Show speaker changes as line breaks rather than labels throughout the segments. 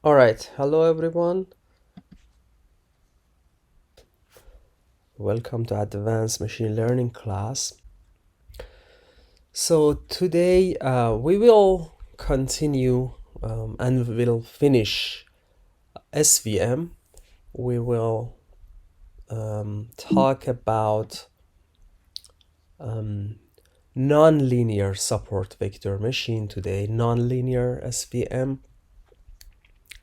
All right, hello everyone. Welcome to Advanced Machine Learning class. So today we will continue and we will finish SVM. We will talk about nonlinear support vector machine today, nonlinear SVM,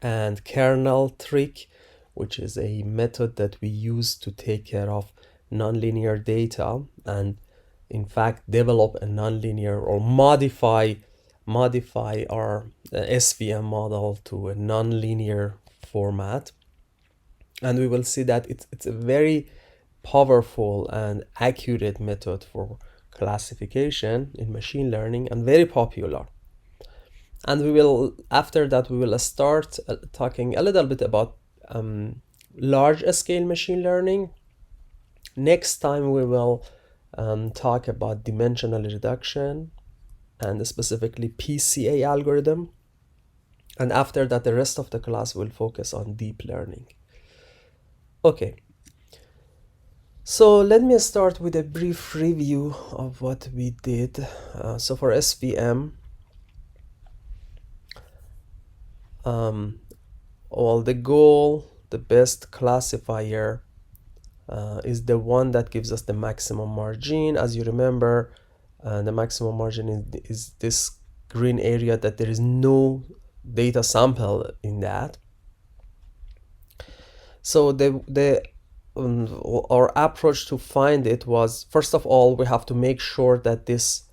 and kernel trick, which is a method that we use to take care of nonlinear data and in fact develop a nonlinear or modify our SVM model to a nonlinear format. And we will see that it's a very powerful and accurate method for classification in machine learning and very popular. And we will, after that, we will start talking a little bit about large scale machine learning. Next time we will talk about dimensional reduction and specifically PCA algorithm. And after that, the rest of the class will focus on deep learning. Okay. So let me start with a brief review of what we did. So for SVM, well, the goal, the best classifier is the one that gives us the maximum margin. As you remember, the maximum margin is this green area that there is no data sample in that. So our approach to find it was, first of all, we have to make sure that this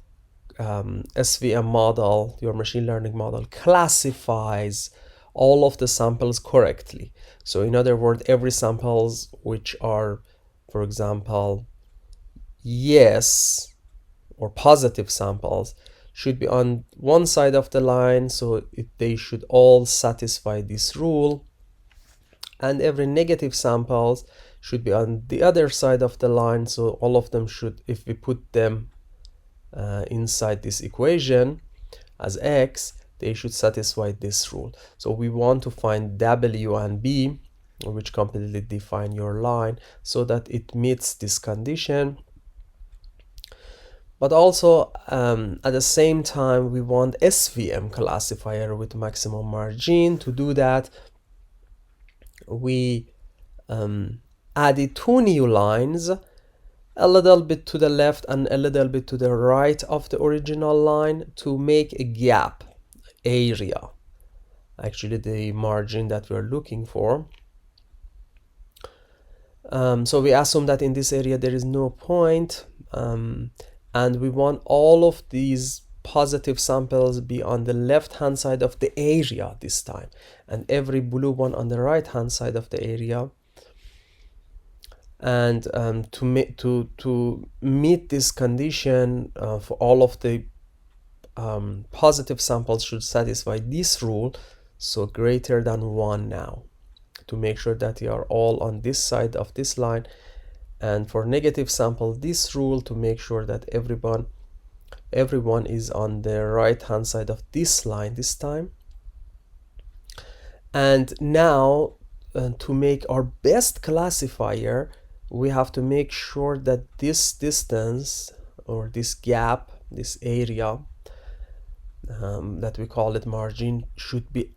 SVM model, your machine learning model, classifies all of the samples correctly. So in other words, every samples which are, for example, yes or positive samples should be on one side of the line, so they should all satisfy this rule. And every negative samples should be on the other side of the line, so all of them should, if we put them inside this equation as x, they should satisfy this rule. So we want to find W and B, which completely define your line, so that it meets this condition. But also at the same time, we want SVM classifier with maximum margin. To do that, we added two new lines, a little bit to the left and a little bit to the right of the original line, to make a gap area, actually the margin that we're looking for. So we assume that in this area there is no point, and we want all of these positive samples be on the left hand side of the area this time, and every blue one on the right hand side of the area. And to meet this condition, for all of the positive samples should satisfy this rule, so greater than 1 now, to make sure that they are all on this side of this line. And for negative sample, this rule, to make sure that everyone is on the right hand side of this line this time. And now to make our best classifier, we have to make sure that this distance or this gap, this area that we call it margin, should be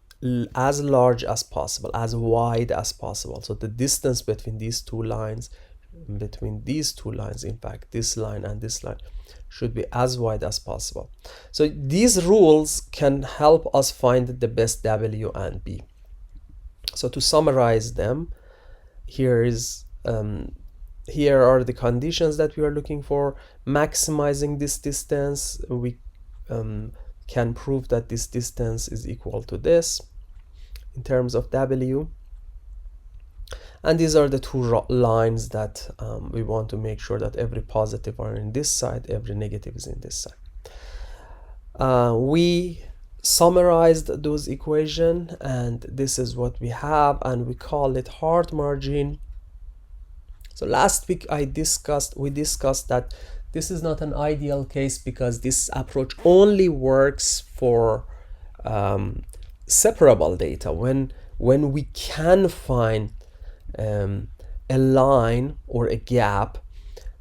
as large as possible, as wide as possible. So the distance between these two lines, in fact, this line and this line, should be as wide as possible. So these rules can help us find the best W and B. So to summarize them, here are the conditions that we are looking for. Maximizing this distance, we can prove that this distance is equal to this in terms of W. And these are the two lines that we want to make sure that every positive are in this side, every negative is in this side. We summarized those equations, and this is what we have, and we call it hard margin. So last week we discussed that this is not an ideal case, because this approach only works for separable data, when we can find a line or a gap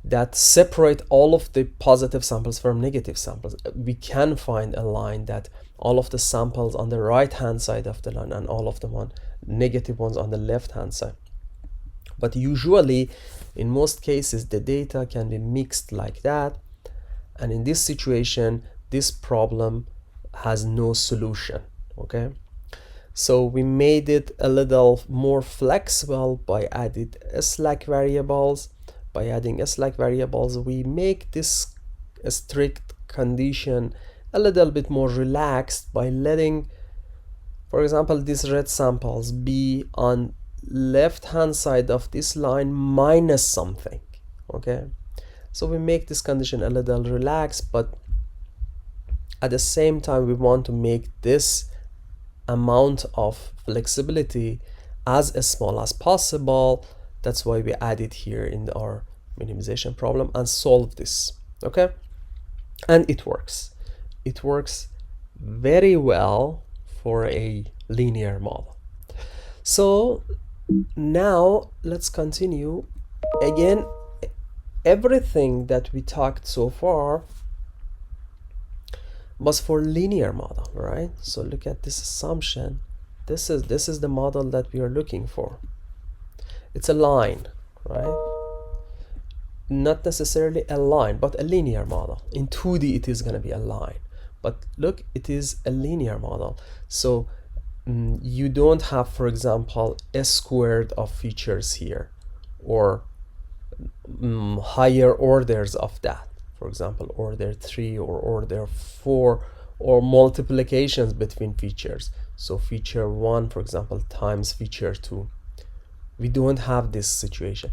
that separate all of the positive samples from negative samples. We can find a line that all of the samples on the right hand side of the line and all of the negative ones on the left hand side. But usually, in most cases, the data can be mixed like that, and in this situation, this problem has no solution. Okay, so we made it a little more flexible by adding slack variables. By adding slack variables, we make this strict condition a little bit more relaxed by letting, for example, these red samples be on left hand side of this line minus something. Okay, so we make this condition a little relaxed, but at the same time we want to make this amount of flexibility as small as possible. That's why we add it here in our minimization problem and solve this. Okay, and it works. It works very well for a linear model. So now let's continue. Again, everything that we talked so far was for linear model, right? So look at this assumption. This is the model that we are looking for. It's a line, right? Not necessarily a line, but a linear model. In 2D it is going to be a line, but look, it is a linear model. So you don't have, for example, a squared of features here, or higher orders of that. For example, order 3 or order 4, or multiplications between features. So feature 1, for example, times feature 2. We don't have this situation.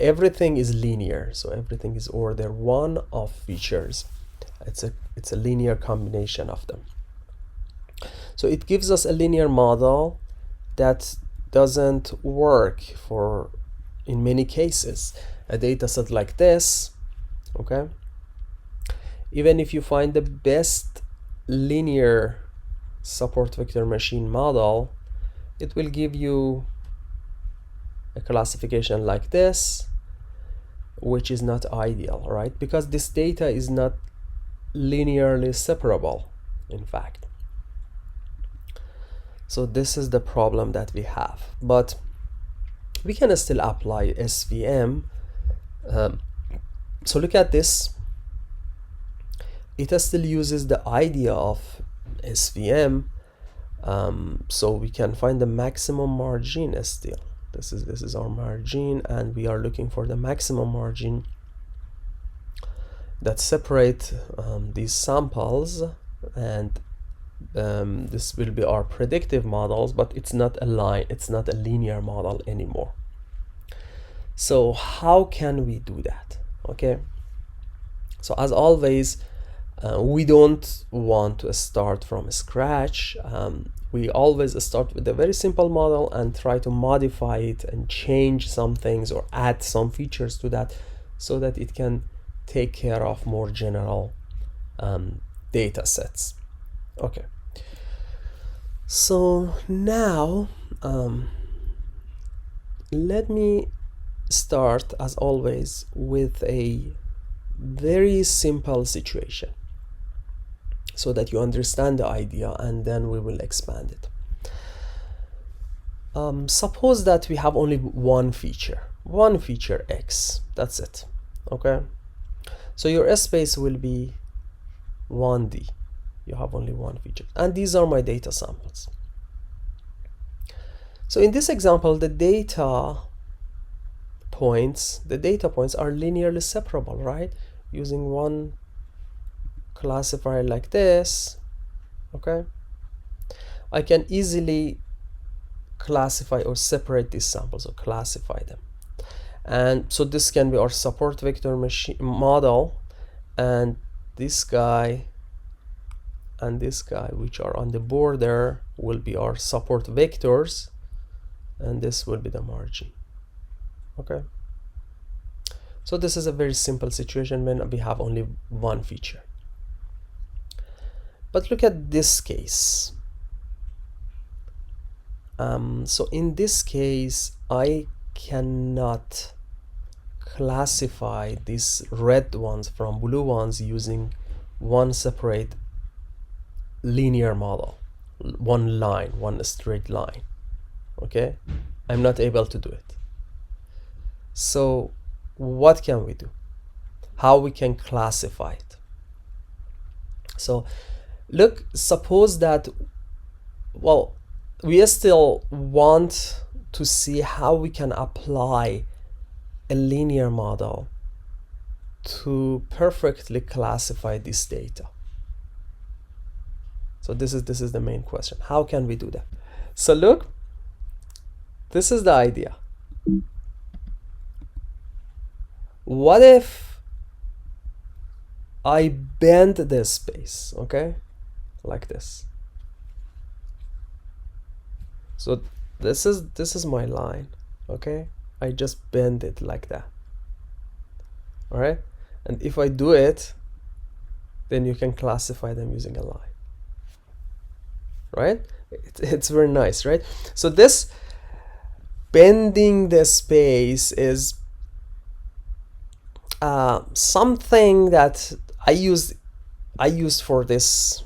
Everything is linear, so everything is order 1 of features. It's a linear combination of them. So it gives us a linear model that doesn't work in many cases. A data set like this, okay? Even if you find the best linear support vector machine model, it will give you a classification like this, which is not ideal, right? Because this data is not linearly separable, in fact. So this is the problem that we have, but we can still apply SVM. So look at this. It still uses the idea of SVM, so we can find the maximum margin still. This is our margin, and we are looking for the maximum margin that separate these samples, and this will be our predictive models, but it's not a line, it's not a linear model anymore. So how can we do that? Okay, so as always, we don't want to start from scratch. We always start with a very simple model and try to modify it and change some things or add some features to that, so that it can take care of more general data sets. Okay, so now let me start, as always, with a very simple situation, so that you understand the idea, and then we will expand it. Suppose that we have only one feature X, that's it. Okay, so your space will be 1D. You have only one feature, and these are my data samples. So in this example, the data points are linearly separable, right? Using one classifier like this, okay, I can easily classify or separate these samples or classify them. And so this can be our support vector machine model, and this guy and this guy, which are on the border, will be our support vectors, and this will be the margin. Okay, so this is a very simple situation when we have only one feature. But look at this case. So in this case, I cannot classify these red ones from blue ones using one separate linear model, one line, one straight line. Okay, I'm not able to do it. So what can we do? How we can classify it? So look, suppose that, well, we still want to see how we can apply a linear model to perfectly classify this data. So this is the main question. How can we do that? So look, this is the idea. What if I bend this space, okay, like this? So this is my line, okay? I just bend it like that. All right, and if I do it, then you can classify them using a line, right? It's very nice, right? So this bending the space is something that I used for this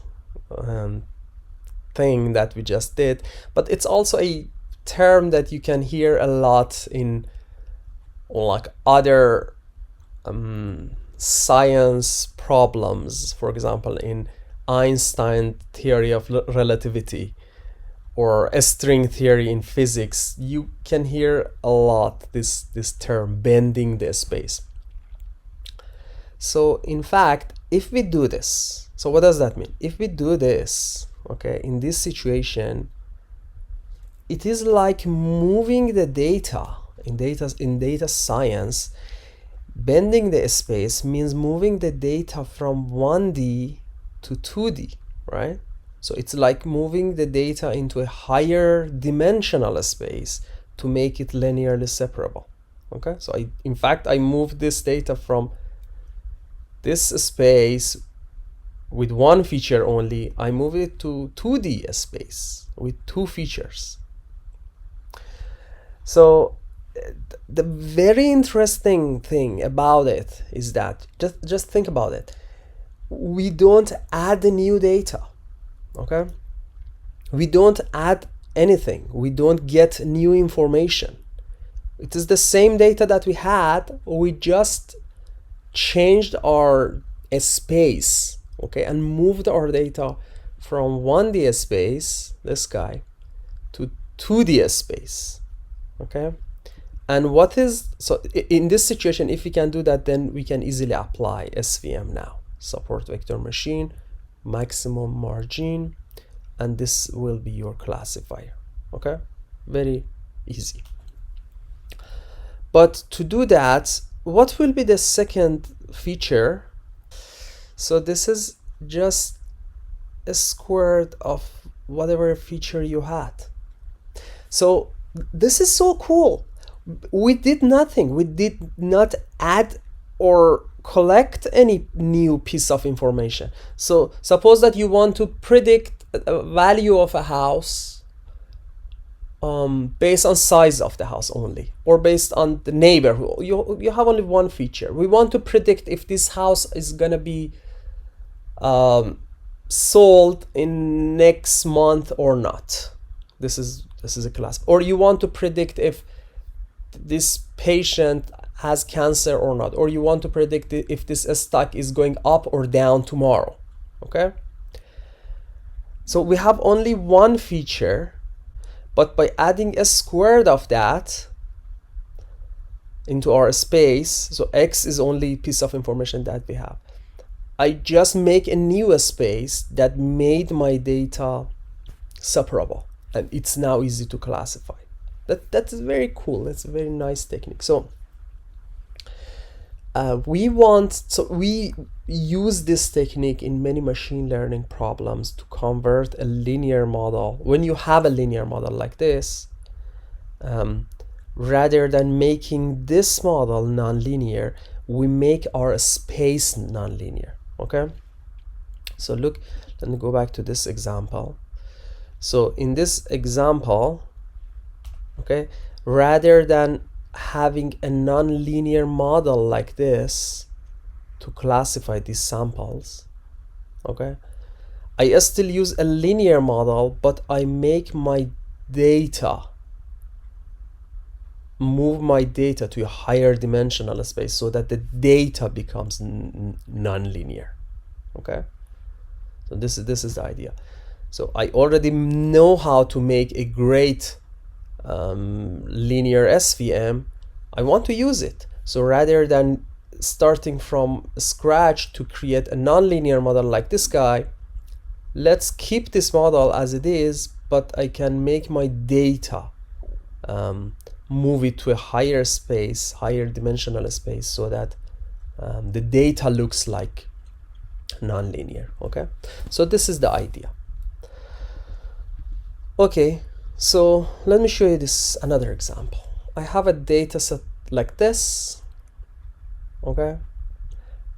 thing that we just did, but it's also a term that you can hear a lot in like other science problems. For example, in Einstein theory of relativity or a string theory in physics, you can hear a lot this term, bending the space. So in fact, if we do this, so what does that mean? If we do this, okay, in this situation, it is like moving the data in data science. Bending the space means moving the data from 1D to 2D, right? So it's like moving the data into a higher dimensional space to make it linearly separable. Okay, so in fact I moved this data from this space with one feature only, I move it to 2D space with two features. So the very interesting thing about it is that, just think about it, we don't add new data, okay? We don't add anything, we don't get new information. It is the same data that we had, we just changed our space, okay, and moved our data from 1D space, this guy, to 2D space, okay? And what is, so in this situation, if we can do that, then we can easily apply SVM now, support vector machine, maximum margin, and this will be your classifier, okay? Very easy. But to do that, what will be the second feature? So this is just a square of whatever feature you had. So this is so cool. We did nothing. We did not add or collect any new piece of information. So suppose that you want to predict a value of a house based on size of the house only, or based on the neighborhood. You have only one feature. We want to predict if this house is gonna be sold in next month or not. This is a class. Or you want to predict if this patient has cancer or not, or you want to predict if this stock is going up or down tomorrow, okay? So we have only one feature, but by adding a squared of that into our space, so X is only piece of information that we have, I just make a new space that made my data separable, and it's now easy to classify. That is very cool. That's a very nice technique. So we use this technique in many machine learning problems to convert a linear model. When you have a linear model like this, rather than making this model nonlinear, we make our space nonlinear, okay? So look, let me go back to this example. So in this example, okay? Rather than having a non-linear model like this to classify these samples, okay? I still use a linear model, but I make my data, move my data to a higher dimensional space so that the data becomes non-linear, okay? So this is the idea. So I already know how to make a great linear SVM. I want to use it. So rather than starting from scratch to create a non-linear model like this guy, let's keep this model as it is, but I can make my data move it to a higher space, higher dimensional space, so that the data looks like non-linear, okay? So this is the idea. Okay, so let me show you this another example. I have a data set like this, okay?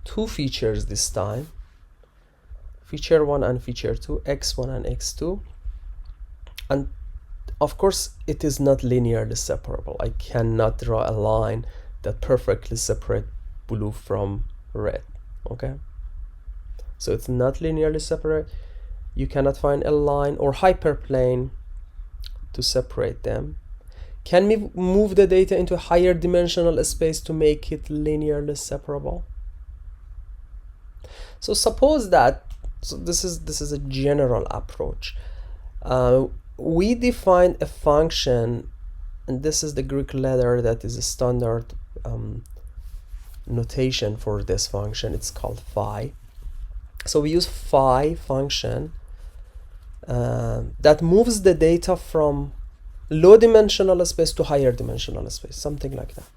Two features this time, feature 1 and feature 2, x1 and x2, and of course it is not linearly separable. I cannot draw a line that perfectly separates blue from red, okay? So it's not linearly separate. You cannot find a line or hyperplane to separate them. Can we move the data into a higher dimensional space to make it linearly separable? So suppose that, so this is a general approach. We define a function, and this is the Greek letter that is a standard notation for this function. It's called phi. So we use phi function that moves the data from low dimensional space to higher dimensional space, something like that.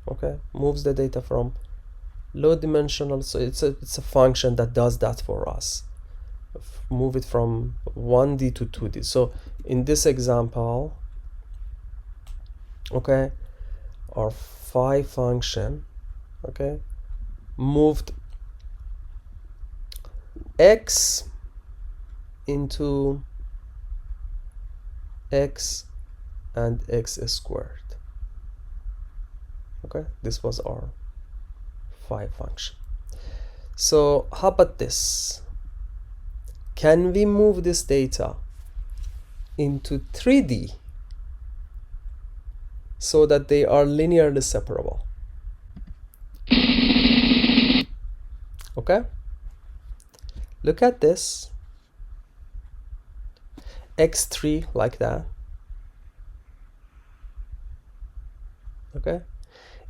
Okay, moves the data from low dimensional, so it's a function that does that for us. Move it from 1D to 2D. So in this example, okay, our phi function, okay, moved x into x and x squared. Okay, this was our phi function. So how about this? Can we move this data into 3D so that they are linearly separable? Okay, look at this. x3 like that. Okay,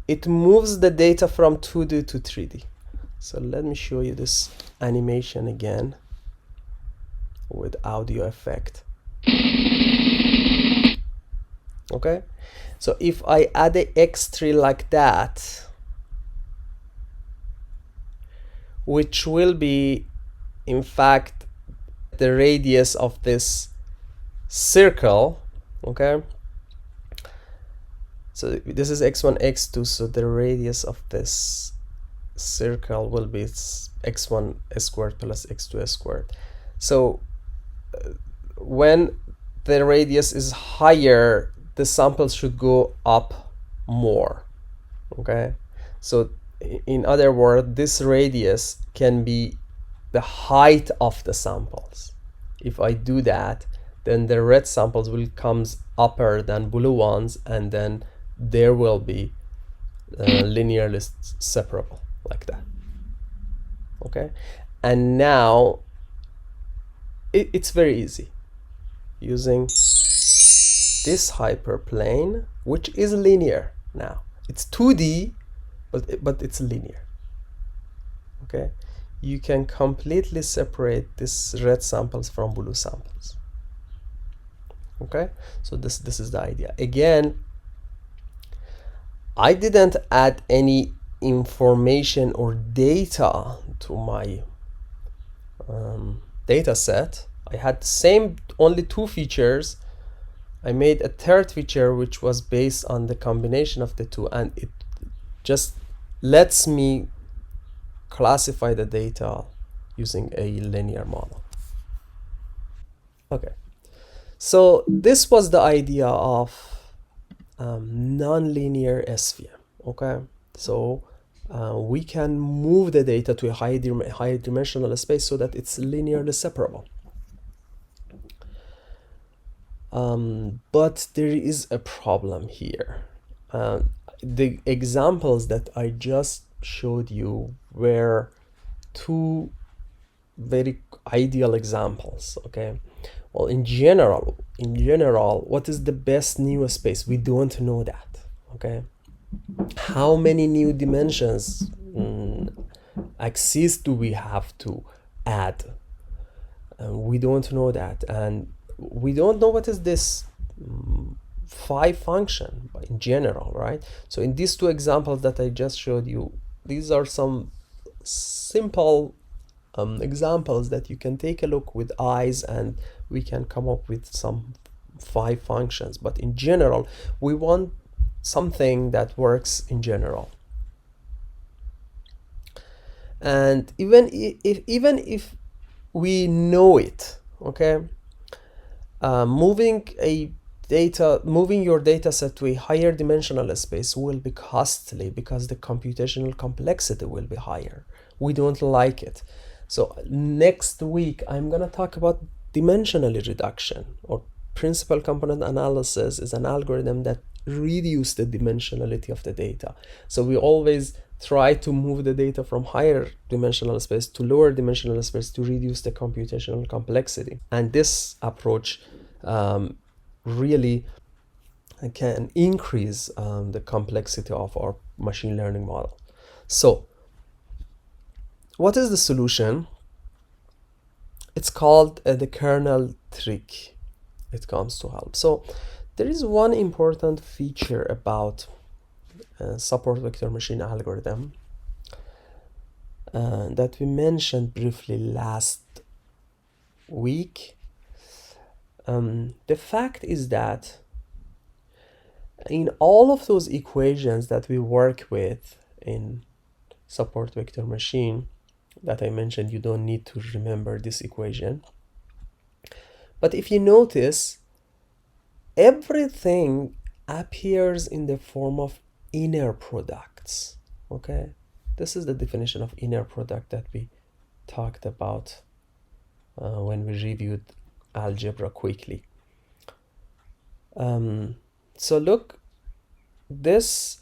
it moves the data from 2D to 3D. So let me show you this animation again with audio effect. Okay, so if I add a x3 like that, which will be in fact the radius of this circle, okay, so this is x1 x2, so the radius of this circle will be x1 squared plus x2 squared. So when the radius is higher, the samples should go up more, okay? So in other words, this radius can be the height of the samples. If I do that, then the red samples will come upper than blue ones, and then there will be linearly separable like that. Okay, and now it's very easy using this hyperplane, which is linear. Now it's 2D, but it's linear. Okay, you can completely separate these red samples from blue samples. Okay, so this is the idea. Again, I didn't add any information or data to my data set. I had the same, only two features. I made a third feature which was based on the combination of the two, and it just lets me classify the data using a linear model. Okay, So this was the idea of nonlinear SVM. Okay, so we can move the data to a higher dimensional space so that it's linearly separable. But there is a problem here. The examples that I just showed you were two very ideal examples. Okay, well, in general, what is the best new space? We don't know that. Okay, how many new dimensions axes do we have to add? We don't know that, and we don't know what is this phi function in general, right? So in these two examples that I just showed you, these are some simple examples that you can take a look with eyes, and we can come up with some phi functions. But in general, we want something that works in general. And even if we know it, okay, moving your data set to a higher dimensional space will be costly because the computational complexity will be higher. We don't like it. So next week I'm gonna talk about dimensional reduction, or principal component analysis is an algorithm that reduces the dimensionality of the data. So we always try to move the data from higher dimensional space to lower dimensional space to reduce the computational complexity. And this approach really can increase the complexity of our machine learning model. So what is the solution? It's called the kernel trick. It comes to help. So there is one important feature about support vector machine algorithm that we mentioned briefly last week. The fact is that in all of those equations that we work with in support vector machine that I mentioned, you don't need to remember this equation. But if you notice, everything appears in the form of inner products. Okay, this is the definition of inner product that we talked about when we reviewed algebra quickly. So look, this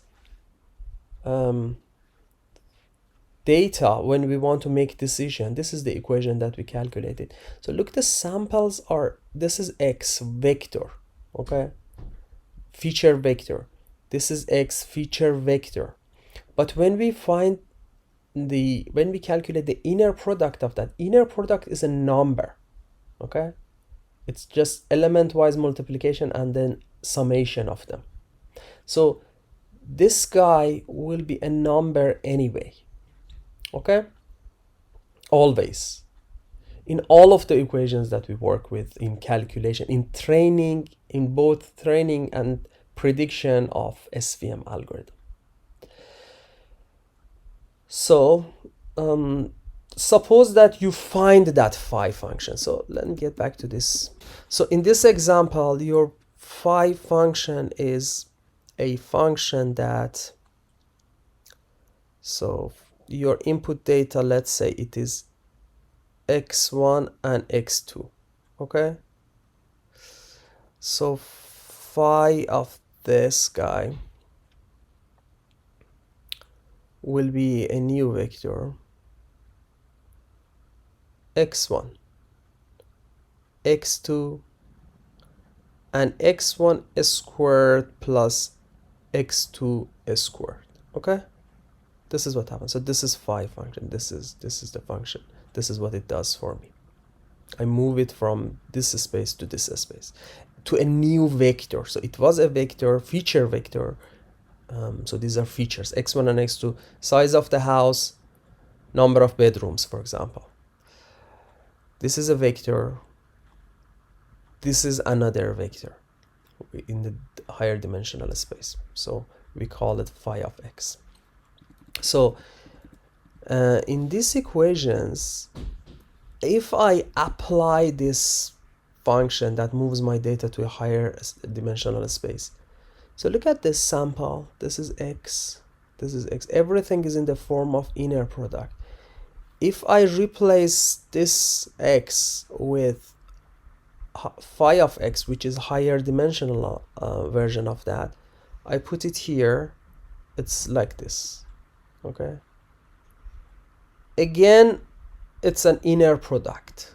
data, when we want to make decision, this is the equation that we calculated. So look, the samples are, this is x vector, okay, feature vector, this is x feature vector. But when we calculate the inner product of that, inner product is a number, okay, it's just element wise multiplication and then summation of them. So this guy will be a number anyway, okay, always, in all of the equations that we work with in calculation, in training, in both training and prediction of SVM algorithm. So suppose that you find that phi function. So let me get back to this. So in this example, your phi function is a function that, so your input data, let's say it is x1 and x2, okay? So phi of this guy will be a new vector, x1, x2, and x1 squared plus x2 squared, okay? This is what happens. So this is phi function, this is the function, this is what it does for me. I move it from this space to this space to a new vector. So it was a vector, feature vector. So these are features, x1 and x2, size of the house, number of bedrooms, for example. This is a vector, this is another vector in the higher dimensional space. So we call it phi of x. So in these equations, if I apply this function that moves my data to a higher dimensional space. So look at this sample. This is x, this is x. Everything is in the form of inner product. If I replace this x with phi of x, which is higher dimensional version of that, I put it here, it's like this. Okay, again, it's an inner product.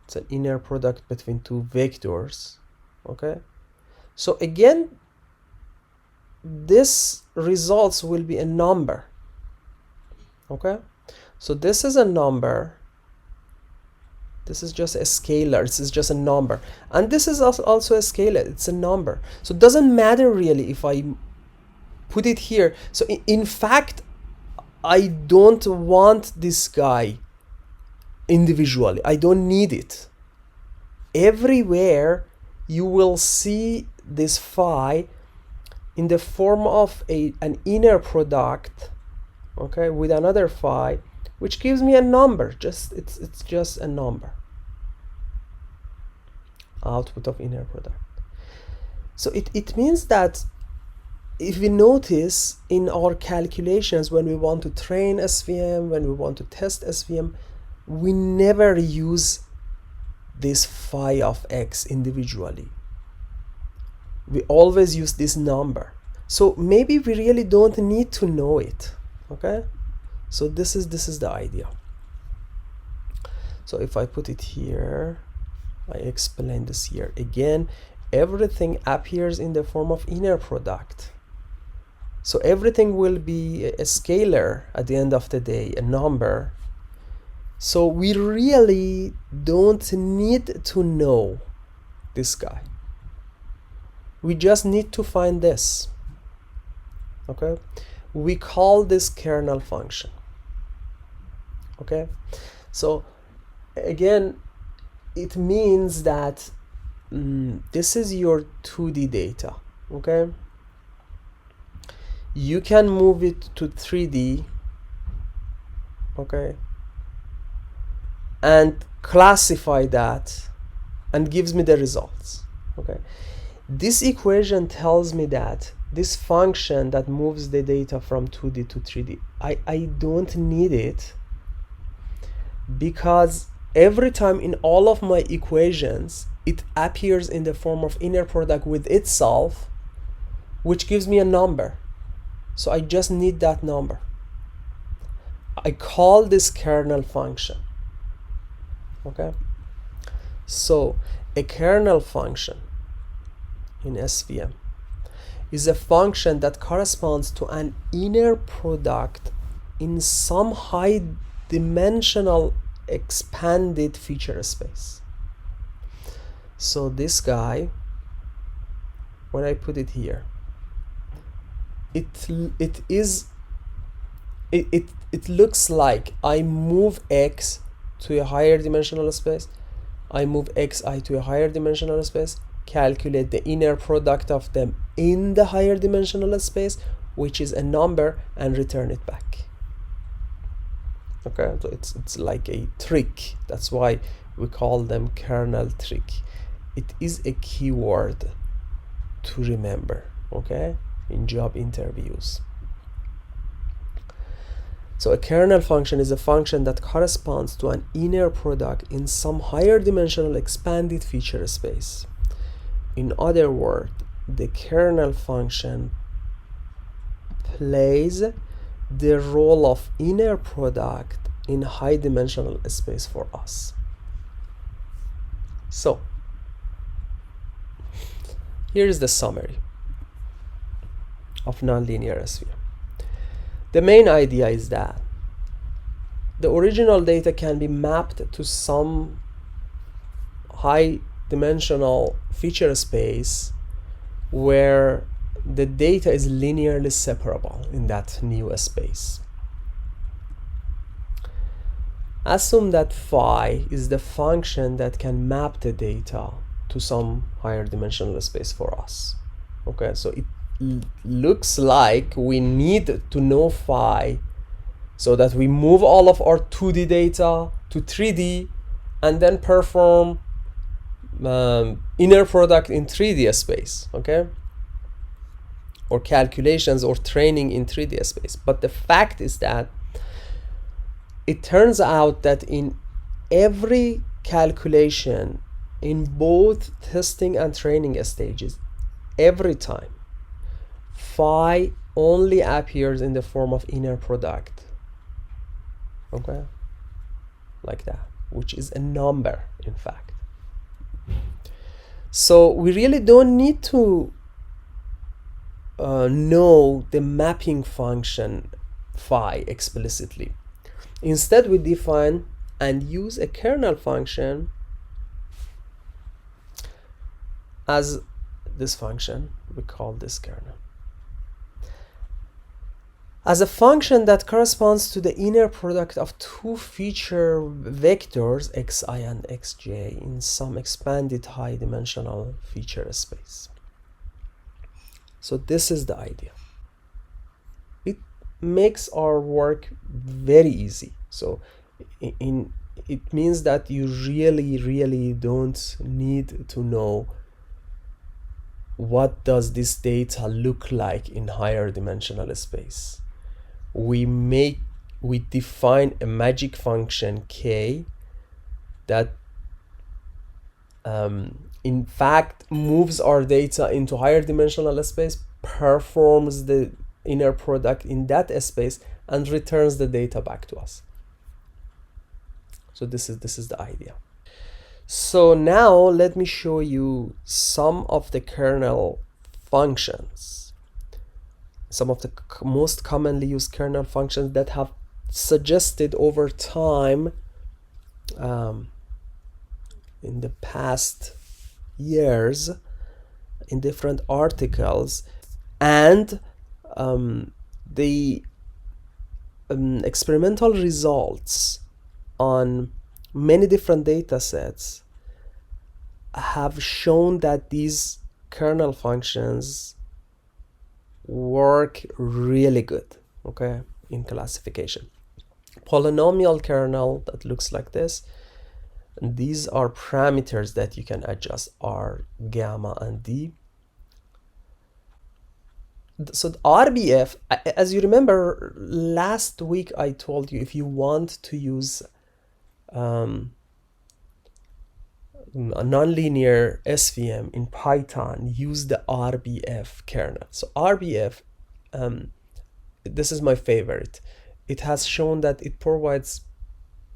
It's an inner product between two vectors. Okay, so again, this results will be a number. Okay, so this is a number, this is just a scalar, this is just a number, and this is also a scalar, it's a number. So it doesn't matter really if I put it here. So in fact, I don't want this guy individually, I don't need it. Everywhere you will see this phi in the form of an inner product, okay, with another phi, which gives me a number. It's just a number, output of inner product. So it means that if we notice in our calculations, when we want to train SVM, when we want to test SVM, we never use this phi of x individually. We always use this number. So maybe we really don't need to know it. Okay, so this is the idea. So if I put it here, I explain this here again, everything appears in the form of inner product. So everything will be a scalar at the end of the day, a number. So we really don't need to know this guy. We just need to find this. Okay, we call this kernel function. Okay, so again, it means that this is your 2D data. Okay, you can move it to 3D. Okay, and classify that and gives me the results. Okay, this equation tells me that this function that moves the data from 2D to 3D, I don't need it, because every time in all of my equations it appears in the form of inner product with itself, which gives me a number. So I just need that number. I call this kernel function. Okay, so a kernel function in SVM is a function that corresponds to an inner product in some high dimensional expanded feature space. So this guy, when I put it here, it looks like I move x to a higher dimensional space, I move xi to a higher dimensional space, calculate the inner product of them in the higher dimensional space, which is a number, and return it back. Okay, so it's like a trick. That's why we call them kernel trick. It is a keyword to remember, okay, in job interviews. So a kernel function is a function that corresponds to an inner product in some higher dimensional expanded feature space. In other words, the kernel function plays the role of inner product in high dimensional space for us. So here is the summary of nonlinear SVM. The main idea is that the original data can be mapped to some high dimensional feature space where the data is linearly separable in that new space. Assume that phi is the function that can map the data to some higher dimensional space for us. Okay, so it looks like we need to know phi so that we move all of our 2D data to 3D and then perform inner product in 3D space, okay, or calculations or training in 3D space. But the fact is that it turns out that in every calculation in both testing and training stages, every time phi only appears in the form of inner product, okay, like that, which is a number in fact. So we really don't need to know the mapping function phi explicitly. Instead, we define and use a kernel function as this function. We call this kernel as a function that corresponds to the inner product of two feature vectors xi and xj in some expanded high dimensional feature space. So this is the idea. It makes our work very easy. So it means that you really don't need to know what does this data look like in higher dimensional space. We define a magic function k that in fact moves our data into higher dimensional space, performs the inner product in that space, and returns the data back to us. So this is the idea. So now let me show you some of the kernel functions, some of the most commonly used kernel functions that have suggested over time in the past years in different articles, and the experimental results on many different data sets have shown that these kernel functions work really good, okay, in classification. Polynomial kernel that looks like this, and these are parameters that you can adjust, r, gamma, and d. So the RBF, as you remember last week I told you, if you want to use a nonlinear SVM in Python, use the RBF kernel. So RBF, this is my favorite. It has shown that it provides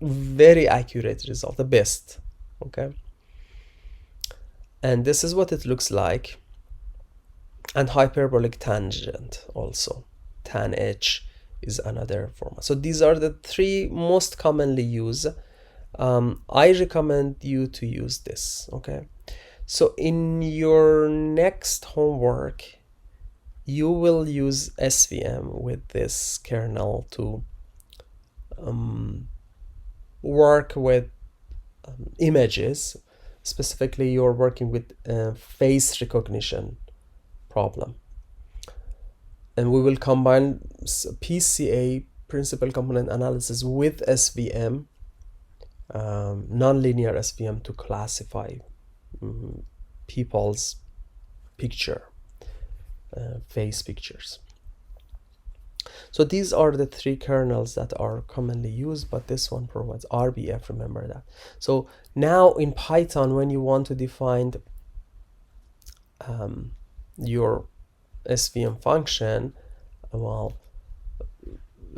very accurate result, the best, okay, and this is what it looks like. And hyperbolic tangent also, tan h is another format. So these are the three most commonly used. I recommend you to use this, okay. So in your next homework you will use SVM with this kernel to work with images. Specifically, you're working with face recognition problem, and we will combine PCA, principal component analysis, with SVM, nonlinear SVM, to classify people's face pictures. So these are the three kernels that are commonly used, but this one provides RBF, remember that. So now in Python, when you want to define your SVM function, well,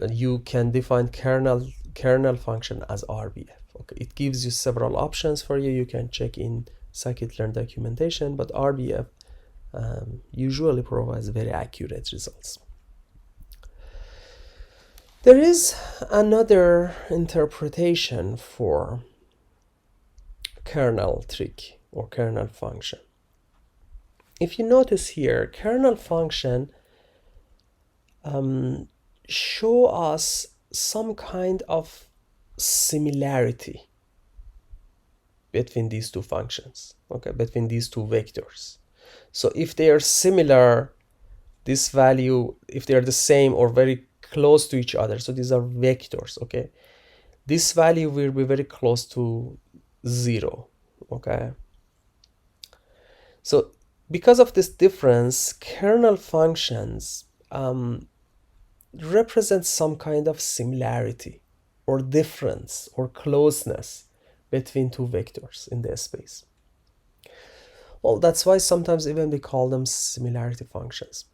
you can define kernel function as RBF. Okay, it gives you several options for you. You can check in scikit-learn documentation, but RBF usually provides very accurate results. There is another interpretation for kernel trick or kernel function. If you notice here, kernel function show us some kind of similarity between these two functions, okay, between these two vectors. So if they are similar, this value, if they are the same or very close to each other, so these are vectors, okay, this value will be very close to 0, okay. So because of this difference, kernel functions represent some kind of similarity or difference or closeness between two vectors in the space. Well, that's why sometimes even we call them similarity functions.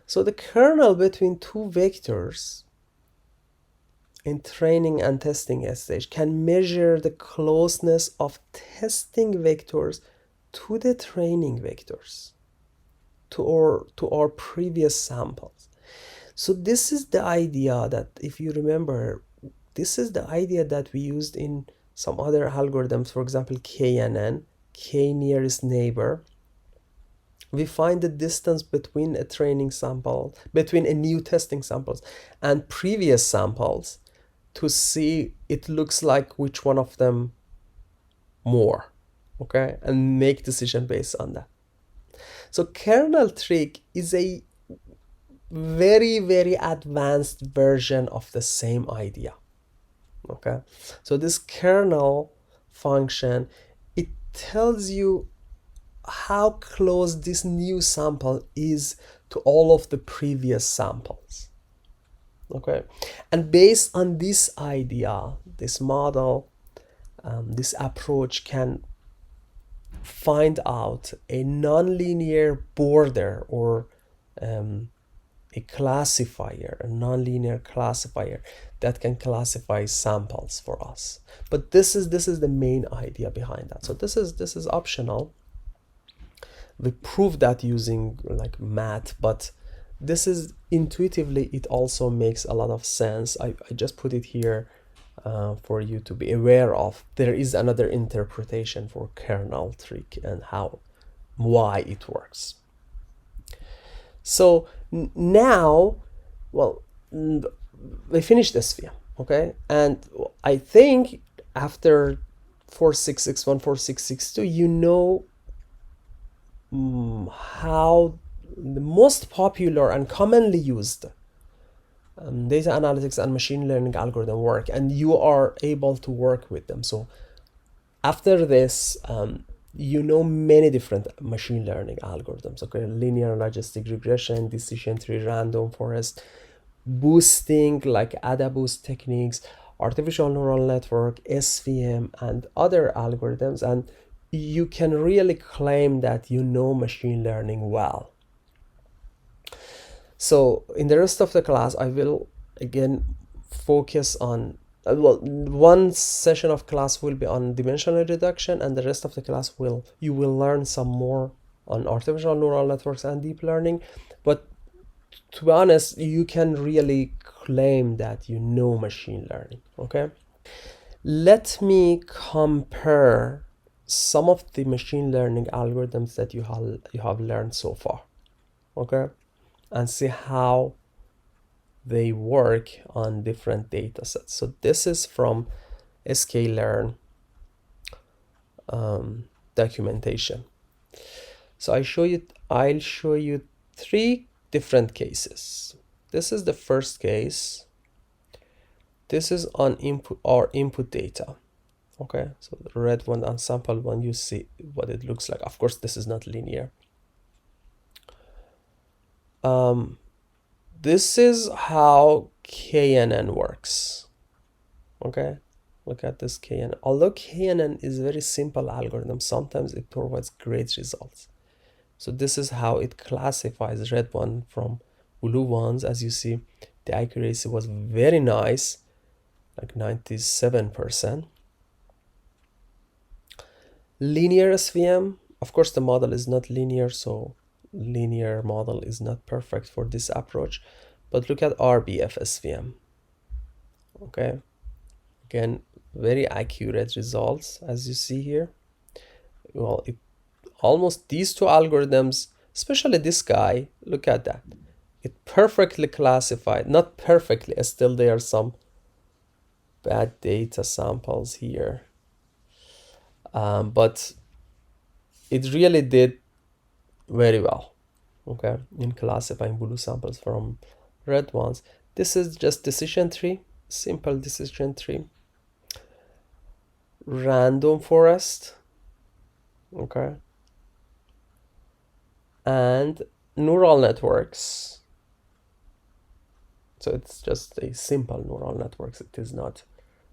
So the kernel between two vectors in training and testing stage can measure the closeness of testing vectors to the training vectors, to our previous samples. So this is the idea that, if you remember, this is the idea that we used in some other algorithms, for example, KNN, K nearest neighbor. We find the distance between a training sample, between a new testing samples and previous samples to see it looks like which one of them more, okay, and make decision based on that. So kernel trick is a very, very advanced version of the same idea, okay? So this kernel function, it tells you how close this new sample is to all of the previous samples, okay? And based on this idea, this model, this approach can find out a nonlinear border or a classifier, a nonlinear classifier that can classify samples for us. But this is the main idea behind that. So this is optional. We prove that using like math, but this is intuitively, it also makes a lot of sense. I just put it here for you to be aware of. There is another interpretation for kernel trick and why it works. So now, well, we finished SVM, okay? And I think after 4661, 4662, you know how the most popular and commonly used data analytics and machine learning algorithm work, and you are able to work with them. So after this, you know many different machine learning algorithms, okay? Linear logistic regression, decision tree, random forest, boosting like AdaBoost techniques, artificial neural network, SVM, and other algorithms, and you can really claim that you know machine learning well. So in the rest of the class, I will again focus on, well, one session of class will be on dimensional reduction, and the rest of the class you will learn some more on artificial neural networks and deep learning. But to be honest, you can really claim that you know machine learning, okay? Let me compare some of the machine learning algorithms that you have learned so far, okay, and see how they work on different data sets. So this is from sklearn documentation. So I'll show you 3 different cases. This is the first case. This is on our input data. Okay, so the red one on sample one, you see what it looks like. Of course, this is not linear. This is how KNN works. Okay, look at this KNN. Although KNN is a very simple algorithm, sometimes it provides great results. So this is how it classifies red one from blue ones. As you see, the accuracy was very nice, like 97%. Linear SVM, of course the model is not linear, so linear model is not perfect for this approach. But look at RBF SVM. Okay, again, very accurate results, as you see here. Well, almost these two algorithms, especially this guy, look at that. It perfectly classified, not perfectly, still there are some bad data samples here. But it really did very well, okay, in classifying blue samples from red ones. This is just decision tree, simple decision tree. Random forest, okay. And neural networks, so it's just a simple neural networks, it is not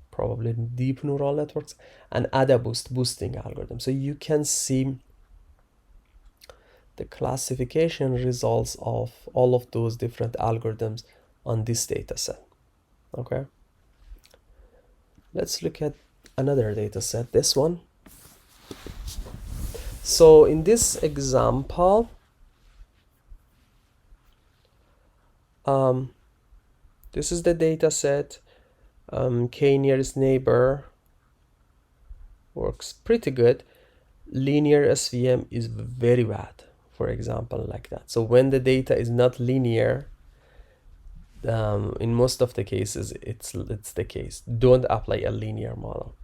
probably deep neural networks, and AdaBoost boosting algorithm. So you can see the classification results of all of those different algorithms on this data set. Okay, let's look at another data set, this one. So in this example, this is the data set. K nearest neighbor works pretty good. Linear SVM is very bad, for example, like that. So when the data is not linear, in most of the cases, it's the case. Don't apply a linear model.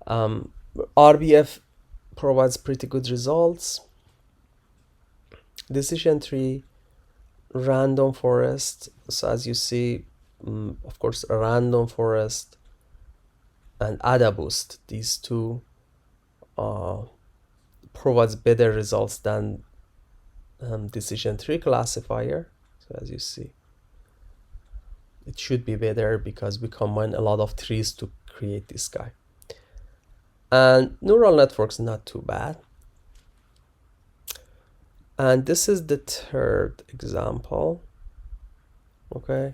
RBF provides pretty good results. Decision tree, random forest. So as you see, of course, a random forest and AdaBoost, these two provides better results than decision tree classifier. So as you see, it should be better because we combine a lot of trees to create this guy. And neural networks, not too bad. And this is the third example. Okay,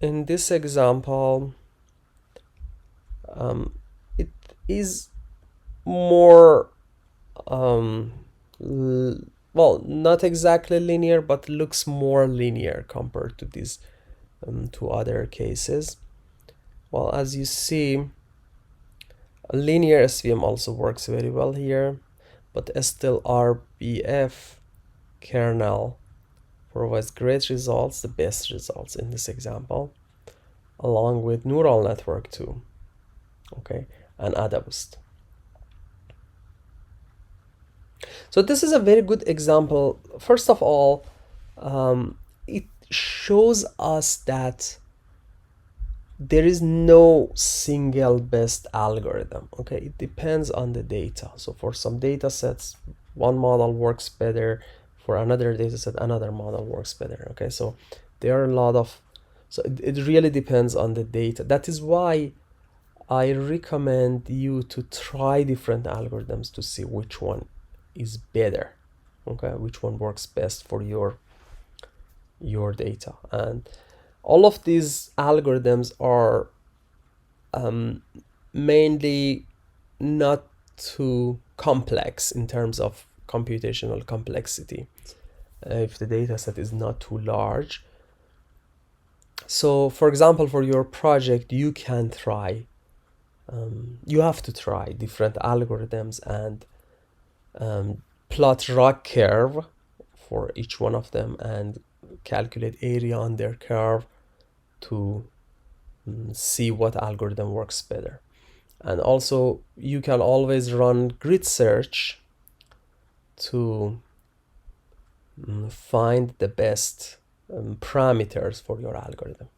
in this example, it is more well, not exactly linear, but looks more linear compared to these two other cases. Well, as you see, linear SVM also works very well here, but still RBF kernel provides great results, the best results in this example, along with neural network too, okay, and AdaBoost. So this is a very good example. First of all, it shows us that there is no single best algorithm. Okay, it depends on the data. So for some data sets, one model works better. For another data set, another model works better. Okay, so there are a lot of, so it really depends on the data. That is why I recommend you to try different algorithms to see which one is better. Okay, which one works best for your data. And all of these algorithms are mainly not too complex in terms of computational complexity, if the data set is not too large. So for example, for your project, you can try, you have to try different algorithms and plot ROC curve for each one of them and calculate area on their curve to see what algorithm works better. And also you can always run grid search to find the best parameters for your algorithm.